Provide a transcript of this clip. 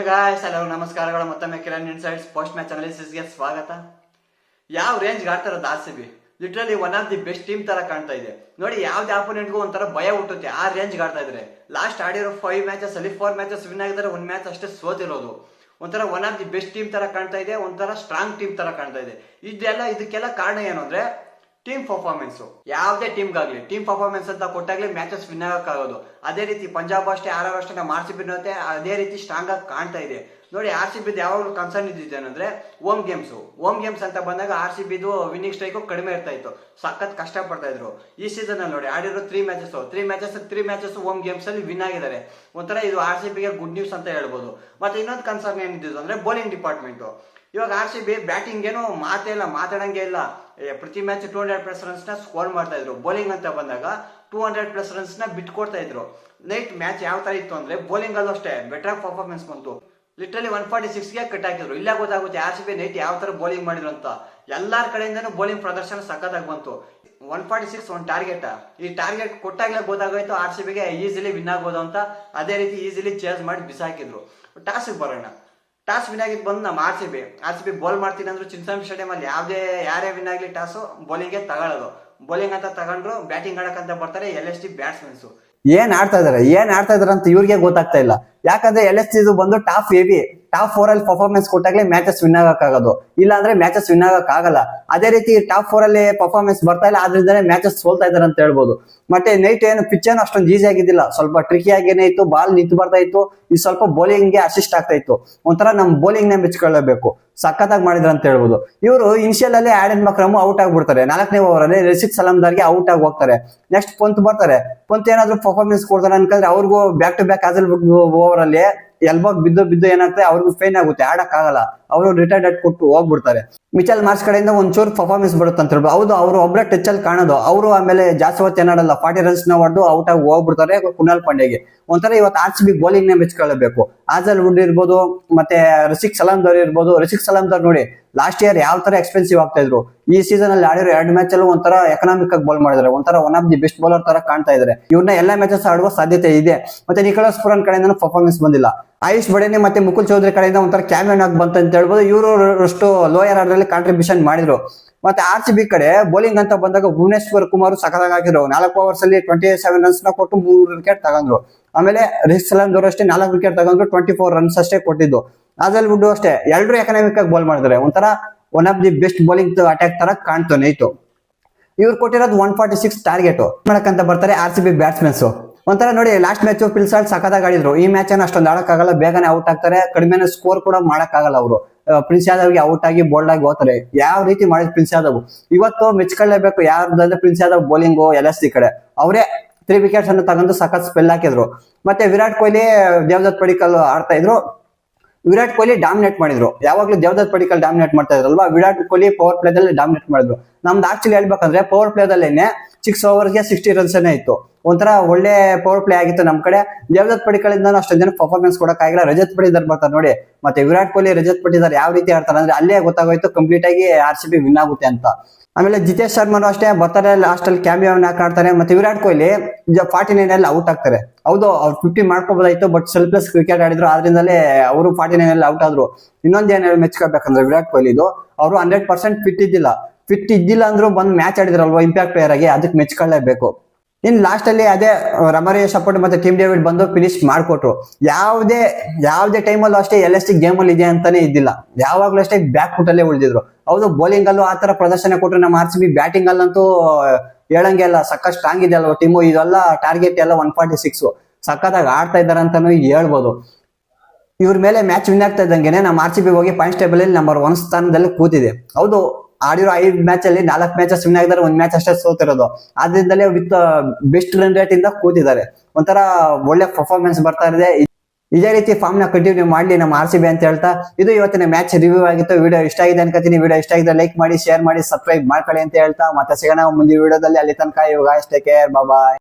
Guys ಎಲ್ಲರೂ ನಮಸ್ಕಾರಗಳು. ಮತ್ತೊಮ್ಮೆ ಕಿರಣ್ ಇನ್ಸೈಡ್ಸ್ ಪೋಸ್ಟ್ ಮ್ಯಾಚ್ ಅನಾಲಿಸಿಸ್ಗೆ ಸ್ವಾಗತ. ಯಾವ ರೇಂಜ್ ಆಡ್ತಾ ಇರೋದು RCB literally one of the best team ತರ ಕಾಣ್ತಾ ಇದೆ. ನೋಡಿ, ಯಾವ್ದೇ ಆಪೋನೆಂಟ್ಗೂ ಒಂಥರ ಭಯ ಹುಟ್ಟುತ್ತೆ ಆ ರೇಂಜ್ ಆಡ್ತಾ ಇದ್ರೆ. ಲಾಸ್ಟ್ ಆಡಿರೋ 5 ಮ್ಯಾಚಸ್ ಅಲ್ಲಿ 4 ಮ್ಯಾಚಸ್ ವಿನ್ ಆಗಿದ್ದಾರೆ, 1 ಮ್ಯಾಚ್ ಅಷ್ಟೇ ಸೋತಿರೋದು. ಒಂಥರ one of the best team ತರ ಕಾಣ್ತಾ ಇದೆ, ಒಂಥರ ಸ್ಟ್ರಾಂಗ್ ಟೀಮ್ ತರ ಕಾಣ್ತಾ ಇದೆ. ಇದಕ್ಕೆಲ್ಲ ಕಾರಣ ಏನು ಅಂದ್ರೆ ಟೀಮ್ ಪರ್ಫಾರ್ಮೆನ್ಸ್. ಯಾವುದೇ ಟೀಮ್ಗಾಗ್ಲಿ ಟೀಮ್ ಪರ್ಫಾರ್ಮೆನ್ಸ್ ಅಂತ ಕೊಟ್ಟಾಗ್ಲಿ ಮ್ಯಾಚಸ್ ವಿನ್ ಆಗಕ್ಕಾಗೋದು. ಅದೇ ರೀತಿ ಪಂಜಾಬ್ ಅಷ್ಟೇ, RR ಅಷ್ಟೇ, ನಮ್ಮ RCB ಅದೇ ರೀತಿ ಸ್ಟ್ರಾಂಗ್ ಆಗಿ ಕಾಣ್ತಾ ಇದೆ. ನೋಡಿ, RCB ಯಾವಾಗಲೂ ಕನ್ಸರ್ನ್ ಇದ್ದಿದ್ದೇನೆಂದ್ರೆ ಹೋಮ್ ಗೇಮ್ಸ್ ಅಂತ ಬಂದಾಗ RCB ವಿನ್ನಿಂಗ್ ಸ್ಟ್ರೈಕು ಕಡಿಮೆ ಇರ್ತಾ ಇತ್ತು, ಸಖತ್ ಕಷ್ಟ ಪಡ್ತಾ ಇದ್ರು. ಈ ಸೀಸನ್ ಅಲ್ಲಿ ನೋಡಿ, ಆಡಿರೋ 3 ಮ್ಯಾಚಸ್ ಹೋಮ್ ಗೇಮ್ಸ್ ಅಲ್ಲಿ ವಿನ್ ಆಗಿದ್ದಾರೆ. ಒಂಥರ ಇದು RCB ಗೆ ಗುಡ್ ನ್ಯೂಸ್ ಅಂತ ಹೇಳ್ಬೋದು. ಮತ್ತೆ ಇನ್ನೊಂದು ಕನ್ಸರ್ನ್ ಏನಿದ್ದು ಅಂದ್ರೆ ಬೌಲಿಂಗ್ ಡಿಪಾರ್ಟ್ಮೆಂಟ್. ಇವಾಗ RCB ಬ್ಯಾಟಿಂಗ್ ಏನು ಮಾತಾಡಂಗೆ ಇಲ್ಲ. ಪ್ರತಿ ಮ್ಯಾಚ್ 200+ ರನ್ಸ್ ನ ಸ್ಕೋರ್ ಮಾಡ್ತಾ ಇದ್ರು. ಬೌಲಿಂಗ್ ಅಂತ ಬಂದಾಗ 200+ ರನ್ಸ್ ನ ಬಿಟ್ಕೊಡ್ತಾ ಇದ್ರು. ನೈಟ್ ಮ್ಯಾಚ್ ಯಾವ ತರ ಇತ್ತು ಅಂದ್ರೆ ಬೌಲಿಂಗ್ ಅಲ್ಲೂ ಅಷ್ಟೇ ಬೆಟರ್ ಪರ್ಫಾರ್ಮೆನ್ಸ್ ಬಂತು. ಲಿಟ್ರಲಿ 146ಗೆ ಕಟ್ ಹಾಕಿದ್ರು. ಇಲ್ಲ ಗೊತ್ತಾಗುತ್ತೆ RCB ನೈಟ್ ಯಾವ ತರ ಬೌಲಿಂಗ್ ಮಾಡಿದ್ರು ಅಂತ. ಎಲ್ಲಾರ ಕಡೆಯಿಂದನೂ ಬೌಲಿಂಗ್ ಪ್ರದರ್ಶನ ಸಖತ್ತಾಗಿ ಬಂತು. 146 ಒಂದು ಟಾರ್ಗೆಟ್. ಈ ಟಾರ್ಗೆಟ್ ಕೊಟ್ಟಾಗಲೇ ಗೊತ್ತಾಗೋಯ್ತು RCB ಗೆ ಈಸಿಲಿ ವಿನ್ ಆಗ್ಬೋದು ಅಂತ. ಅದೇ ರೀತಿ ಈಸಿಲಿ ಚೇಸ್ ಮಾಡಿ ಬಿಸಾಕಿದ್ರು. ಟಾಸ್ಗೆ ಬರೋಣ. ಟಾಸ್ ವಿನ್ ಆಗಿದ್ದು ಬಂದು ನಮ್ಮ RCB ಬೌಲ್ ಮಾಡ್ತೀನಿ ಅಂದ್ರು ಚಿನ್ಸ್ವಾಮಿ ಸ್ಟೇಡಿಯಂ ಅಲ್ಲಿ ಯಾರೇ ವಿನ್ ಆಗಲಿ ಟಾಸು ಬೌಲಿಂಗ್ಗೆ ತಗೊಳ್ಳೋದು. ಬೌಲಿಂಗ್ ಅಂತ ತಗೊಂಡ್ರು ಬ್ಯಾಟಿಂಗ್ ಆಡಕ್ಕಂತ ಬರ್ತಾರೆ LST ಬ್ಯಾಟ್ಸ್ಮನ್ಸ್. ಏನ್ ಆಡ್ತಾ ಇದಾರೆ ಅಂತ ಇವ್ರಿಗೆ ಗೊತ್ತಾಗ್ತಾ ಇಲ್ಲ. ಯಾಕಂದ್ರೆ LST ಬಂದು ಟಾಪ್ 4 ಅಲ್ಲಿ ಪರ್ಫಾರ್ಮೆನ್ಸ್ ಕೊಟ್ಟಾಗ್ಲೇ ಮ್ಯಾಚಸ್ ವಿನ್ ಆಗಕ್ಕಾಗೋದು, ಇಲ್ಲ ಅಂದ್ರೆ ಮ್ಯಾಚಸ್ ವಿನ್ ಆಗಕ್ಕಾಗಲ್ಲ. ಅದೇ ರೀತಿ ಟಾಪ್ 4 ಅಲ್ಲಿ ಪರ್ಫಾರ್ಮೆನ್ಸ್ ಬರ್ತಾ ಇಲ್ಲ, ಆದ್ರಿಂದನೇ ಮ್ಯಾಚಸ್ ಸೋಲ್ತಾ ಇದಾರೆ ಅಂತ ಹೇಳ್ಬೋದು. ಮತ್ತೆ ನೈಟ್ ಏನು ಪಿಚ್ ಏನು ಅಷ್ಟೊಂದು ಈಸಿ ಆಗಿದ್ದಿಲ್ಲ, ಸ್ವಲ್ಪ ಟ್ರಿಕಿ ಆಗೇನೆ ಇತ್ತು. ಬಾಲ್ ನಿಂತು ಬರ್ತಾ ಇತ್ತು. ಈ ಸ್ವಲ್ಪ ಬೌಲಿಂಗ್ ಗೆ ಅಸಿಸ್ಟ್ ಆಗ್ತಾ ಇತ್ತು. ಒಂಥರ ನಮ್ ಬೌಲಿಂಗ್ ನ ಮೆಚ್ಕೊಳ್ಳಬೇಕು, ಸಖತ್ತಾಗಿ ಮಾಡಿದ್ರ ಅಂತ ಹೇಳ್ಬೋದು. ಇವರು ಇನಿಷಿಯಲ್ ಅಲ್ಲಿ ಆಡನ್ ಮಕ್ರಮ್ ಔಟ್ ಆಗ್ಬಿಡ್ತಾರೆ. 4ನೇ ಓವರ್ ಅಲ್ಲಿ ರಶೀದ್ ಸಲಾಮ್ದಾರ್ಗೆ ಔಟ್ ಆಗಿ ಹೋಗ್ತಾರೆ. ನೆಕ್ಸ್ಟ್ ಪಂತ್ ಬರ್ತಾರೆ. ಪಂತ್ ಏನಾದ್ರು ಪರ್ಫಾರ್ಮೆನ್ಸ್ ಕೊಡ್ತಾರೆ ಅನ್ಕೊಂಡ್ರೆ ಅವ್ರಿಗೂ ಬ್ಯಾಕ್ ಟು ಬ್ಯಾಕ್ ಓವರ್ ಅಲ್ಲಿ ಎಲ್ಬಾಗ್ ಬಿದ್ದು ಏನಾಗ್ತದೆ, ಅವ್ರಿಗೂ ಫೇನ್ ಆಗುತ್ತೆ, ಆಡಕ್ ಆಗಲ್ಲ. ಅವರು ರಿಟೈರ್ಡ್ ಕೊಟ್ಟು ಹೋಗ್ಬಿಡ್ತಾರೆ. ಮಿಚೆಲ್ ಮಾರ್ಚ್ ಕಡೆಯಿಂದ ಒಂಚೂರು ಪರ್ಫಾರ್ಮೆನ್ಸ್ ಬರುತ್ತೆ ಅಂತ ಹೇಳ್ಬೋದು. ಹೌದು, ಅವರು ಒಬ್ಬರೇ ಟಚ್ ಅಲ್ಲಿ ಕಾಣೋದು. ಅವರು ಆಮೇಲೆ ಜಾಸ್ತಿ ಹೊತ್ತು ಏನಾಡಲ್ಲ, 40 ರನ್ಸ್ ನ ಹೊಡೆದು ಔಟ್ ಆಗಿ ಹೋಗ್ಬಿಡ್ತಾರೆ ಕುನಾಲ್ ಪಾಂಡೆಗೆ. ಒಂಥರ ಇವತ್ತು RCB ಬೌಲಿಂಗ್ ನ ಮೆಚ್ಕೊಳ್ಳಬೇಕು. ಆಜಲ್ ವುಡ್ ಇರ್ಬೋದು, ಮತ್ತೆ ರಶೀದ್ ಸಲಾಮ್ದಾರ್ ಇರ್ಬೋದು. ರಶೀದ್ ಸಲಾಮ್ದಾರ್ ನೋಡಿ, ಲಾಸ್ಟ್ ಇಯರ್ ಯಾವ ತರ ಎಕ್ಸ್ಪೆನ್ಸಿವ್ ಆಗ್ತಾ ಇದ್ರು. ಈ ಸೀಸನ್ ಅಲ್ಲಿ ಆಡಿರೋ 2 ಮ್ಯಾಚ್ ಅಲ್ಲೂ ಒಂಥರ ಎಕನಾಮಿಕ್ ಆಗಿ ಬೌಲ್ ಮಾಡಿದ್ದಾರೆ. ಒಂಥರ one of the best bowler ತರ ಕಾಣ್ತಾ ಇದ್ದಾರೆ. ಇವ್ರನ್ನ ಎಲ್ಲಾ ಮ್ಯಾಚಸ್ ಆಡುವ ಸಾಧ್ಯತೆ ಇದೆ. ಮತ್ತೆ ನಿಕೋಲಸ್ ಪುರಾನ್ ಕಡೆಯಿಂದ ಪರ್ಫಾರ್ಮೆನ್ಸ್ ಬಂದಿಲ್ಲ. ಆಯುಷ್ ಬಡೇನೆ ಮತ್ತೆ ಮುಕುಲ್ ಚೌಧರಿ ಕಡೆಯಿಂದ ಒಂಥರ ಕ್ಯಾಮಿಯನ್ ಆಗಿ ಬಂತ ಅಂತ ಹೇಳ್ಬೋದು. ಇವರು ಅಷ್ಟು ಲೋಯರ್ ಆರ್ಡರ್ ಅಲ್ಲಿ ಕಾಂಟ್ರಿಬ್ಯೂಷನ್ ಮಾಡಿದ್ರು. ಮತ್ತೆ RCB ಕಡೆ ಬೌಲಿಂಗ್ ಅಂತ ಬಂದಾಗ ಭುವನೇಶ್ವರ್ ಕುಮಾರ್ ಸಖತ್ತಾಗಿ ಹಾಕಿದ್ರು. 4 ಓವರ್ಸ್ ಅಲ್ಲಿ 27 ರನ್ಸ್ ನ ಕೊಟ್ಟು 3 ವಿಕೆಟ್ ತಗೊಂಡ್ರು. ಆಮೇಲೆ ರಶೀದ್ ಸಲಾಮ್ದಾರ್ ಅಷ್ಟೇ 4 ವಿಕೆಟ್ ತಗೊಂಡ್ರು, 24 ರನ್ಸ್ ಅಷ್ಟೇ ಕೊಟ್ಟಿದ್ದು. ಆಜಲ್ ವುಡ್ ಅಷ್ಟೇ, ಎಲ್ಲರೂ ಎಕನಾಮಿಕ್ ಆಗಿ ಬೌಲ್ ಮಾಡಿದ್ದಾರೆ. ಒಂಥರ one of the best bowling attack ತರ ಕಾಣ್ತಾನೆ ಇತ್ತು. ಇವ್ರು ಕೊಟ್ಟಿರೋದು 146 ಟಾರ್ಗೆಟ್ ಮಾಡಕ್ಕಂತ ಬರ್ತಾರೆ RCB ಬ್ಯಾಟ್ಸ್ಮನ್ಸ್. ಒಂಥರ ನೋಡಿ, ಲಾಸ್ಟ್ ಮ್ಯಾಚ್ ಪಿಲ್ಸಾಲ್ಟ್ ಸಖತ್ತಾಗಿ ಆಡಿದ್ರು. ಈ ಮ್ಯಾಚ್ ಅನ್ನು ಅಷ್ಟೊಂದು ಆಡಕ್ಕಾಗಲ್ಲ, ಬೇಗನೆ ಔಟ್ ಆಗ್ತಾರೆ. ಕಡಿಮೆ ಸ್ಕೋರ್ ಕೂಡ ಮಾಡಕ್ಕಾಗಲ್ಲ. ಅವರು ಪ್ರಿನ್ಸ್ ಯಾದವ್ಗೆ ಔಟ್ ಆಗಿ ಬೋಲ್ಡ್ ಆಗಿ ಹೋಗ್ತಾರೆ. ಯಾವ ರೀತಿ ಮಾಡಿದ್ರು ಪ್ರಿನ್ಸ್ ಯಾದವ್. ಇವತ್ತು ಮೆಚ್ಕೊಳ್ಳೇಬೇಕು. ಯಾರ್ದಂದ್ರೆ ಪ್ರಿನ್ಸ್ ಯಾದವ್ ಬೌಲಿಂಗು LST ಕಡೆ ಅವರೇ 3 ವಿಕೆಟ್ಸ್ ಅನ್ನು ತಗೊಂಡು ಸಖತ್ ಸ್ಪೆಲ್ ಹಾಕಿದ್ರು. ಮತ್ತೆ ವಿರಾಟ್ ಕೊಹ್ಲಿ, ದೇವದತ್ ಪಡಿಕ್ಕಲ್ ಆಡ್ತಾ ಇದ್ರು. ವಿರಾಟ್ ಕೊಹ್ಲಿ ಡಾಮಿನೇಟ್ ಮಾಡಿದ್ರು. ಯಾವಾಗ್ಲೂ ದೇವದತ್ ಪಡಿಕ್ಕಲ್ ಡಾಮಿನೇಟ್ ಮಾಡ್ತಾ ಇದ್ರಲ್ವಾ, ವಿರಾಟ್ ಕೊಹ್ಲಿ ಪವರ್ ಪ್ಲೇ ದಲ್ಲಿ ಡಾಮಿನೇಟ್ ಮಾಡಿದ್ರು. ನಮ್ದು ಆಕ್ಚುಲಿ ಹೇಳ್ಬೇಕಂದ್ರೆ ಪವರ್ ಪ್ಲೇ ದಲ್ಲೇನೆ 6 ಓವರ್ಗೆ 60 ರನ್ಸ್ ಇತ್ತು. ಒಂಥರ ಒಳ್ಳೆ ಪವರ್ ಪ್ಲೇ ಆಗಿತ್ತು ನಮ್ ಕಡೆ. ದೇವದತ್ ಪಡಿಕ್ಕಲ್ ಇಂದ ಅಷ್ಟೊಂದು ಜನ ಪರ್ಫಾರ್ಮೆನ್ಸ್ ಕೊಡಕ್ಕಾಗಿಲ್ಲ. ರಜತ್ ಪಟಿದಾರ್ ಬರ್ತಾರೆ ನೋಡಿ. ಮತ್ತೆ ವಿರಾಟ್ ಕೊಹ್ಲಿ, ರಜತ್ ಪಟಿದಾರ್ ಯಾವ ರೀತಿ ಆಡ್ತಾರೆ ಅಂದ್ರೆ ಅಲ್ಲೇ ಗೊತ್ತಾಗೋಯ್ತು ಕಂಪ್ಲೀಟ್ ಆಗಿ RCB ವಿನ್ ಆಗುತ್ತೆ ಅಂತ. ಆಮೇಲೆ ಜಿತೇಶ್ ಶರ್ಮನು ಅಷ್ಟೇ ಬರ್ತಾರೆ, ಲಾಸ್ಟ್ ಅಲ್ಲಿ ಕ್ಯಾಮಿಯೋನ್ ಆಡ್ತಾರೆ. ಮತ್ತೆ ವಿರಾಟ್ ಕೊಹ್ಲಿ 49 ಅಲ್ಲಿ ಔಟ್ ಆಗ್ತಾರೆ. ಹೌದು, ಅವ್ರು 50 ಮಾಡ್ಕೋಬಹುದಾಯ್ತು, ಬಟ್ ಸ್ವಲ್ಪ ಕ್ರಿಕೆಟ್ ಆಡಿದ್ರು, ಆದ್ರಿಂದಲೇ ಅವರು 49 ಅಲ್ಲಿ ಔಟ್ ಆದ್ರು. ಇನ್ನೊಂದೇನು ಮೆಚ್ಕೋಬೇಕಂದ್ರೆ ವಿರಾಟ್ ಕೊಹ್ಲಿದು, ಅವರು 100% ಫಿಟ್ ಇದ್ದಿಲ್ಲ ಅಂದ್ರೂ ಬಂದು ಮ್ಯಾಚ್ ಆಡಿದ್ರಲ್ವಾ ಇಂಪ್ಯಾಕ್ಟ್ ಪ್ಲೇಯರ್ ಆಗಿ, ಅದಕ್ಕೆ ಮೆಚ್ಕೊಳ್ಳೇಬೇಕು. ಇನ್ ಲಾಸ್ಟ್ ಅಲ್ಲಿ ಅದೇ ರಮರಿ ಸಪೋರ್ಟ್ ಮತ್ತೆ ಟೀಮ್ ಡೇವಿಡ್ ಬಂದು ಫಿನಿಶ್ ಮಾಡ್ಕೊಟ್ರು. ಯಾವುದೇ ಟೈಮಲ್ಲೂ ಅಷ್ಟೇ LST ಗೇಮ್ ಅಲ್ಲಿ ಇದೆ ಅಂತಾನೆ ಇದ್ದಿಲ್ಲ. ಯಾವಾಗ್ಲೂ ಅಷ್ಟೇ ಬ್ಯಾಕ್ ಫುಟ್ ಅಲ್ಲೇ ಉಳಿದಿದ್ರು. ಹೌದು, ಬೌಲಿಂಗ್ ಅಲ್ಲೂ ಆತರ ಪ್ರದರ್ಶನ ಕೊಟ್ರು. ನಮ್ಮ RCB ಬ್ಯಾಟಿಂಗ್ ಅಲ್ಲಂತೂ ಹೇಳಂಗೆ ಎಲ್ಲ ಸಖತ್ ಸ್ಟ್ರಾಂಗ್ ಇದೆ ಅಲ್ವಾ ಟೀಮು. ಇದೆಲ್ಲ ಟಾರ್ಗೆಟ್ ಎಲ್ಲ 146 ಸಖತ್ತಾಗಿ ಆಡ್ತಾ ಇದಾರೆ ಅಂತಾನು ಹೇಳ್ಬೋದು. ಇವ್ರ ಮೇಲೆ ಮ್ಯಾಚ್ ವಿನ್ ಆಗ್ತಾ ಇದ್ದಂಗೆನೆ ನಮ್ಮ RCB ಹೋಗಿ ಪಾಯಿಂಟ್ಸ್ ಟೇಬಲ್ ಅಲ್ಲಿ ನಂಬರ್ 1 ಸ್ಥಾನದಲ್ಲಿ ಕೂತಿದೆ. ಹೌದು, ಆಡಿರೋ 5 ಮ್ಯಾಚ್ ಅಲ್ಲಿ 4 ಮ್ಯಾಚಸ್ ವಿನ್ ಆಗಿದ್ದಾರೆ, 1 ಮ್ಯಾಚ್ ಅಷ್ಟೇ ಸೋತಿರೋದು. ಆದ್ರಿಂದಲೇ ವಿತ್ ಬೆಸ್ಟ್ ರನ್ ರೇಟ್ ಇಂದ ಕೂತಿದ್ದಾರೆ. ಒಂಥರ ಒಳ್ಳೆ ಪರ್ಫಾರ್ಮೆನ್ಸ್ ಬರ್ತಾ ಇದೆ. ಇದೇ ರೀತಿ ಫಾರ್ಮ್ ನ ಕಂಟಿನ್ಯೂ ಮಾಡ್ಲಿ ನಮ್ಮ RCB ಅಂತ ಹೇಳ್ತಾ, ಇದು ಇವತ್ತಿನ ಮ್ಯಾಚ್ ರಿವ್ಯೂ ಆಗಿತ್ತು. ವಿಡಿಯೋ ಇಷ್ಟ ಆಗಿದೆ ಅನ್ಕೋತೀನಿ. ವಿಡಿಯೋ ಇಷ್ಟ ಆಗಿದ್ರೆ ಲೈಕ್ ಮಾಡಿ, ಶೇರ್ ಮಾಡಿ, ಸಬ್ಸ್ಕ್ರೈಬ್ ಮಾಡ್ಕೊಳ್ಳಿ ಅಂತ ಹೇಳ್ತಾ ಮತ್ತೆ ಸಿಗೋಣ ಮುಂದಿನ ವಿಡಿಯೋದಲ್ಲಿ. ಅಲ್ಲಿ ತನಕ you guys take care, bye.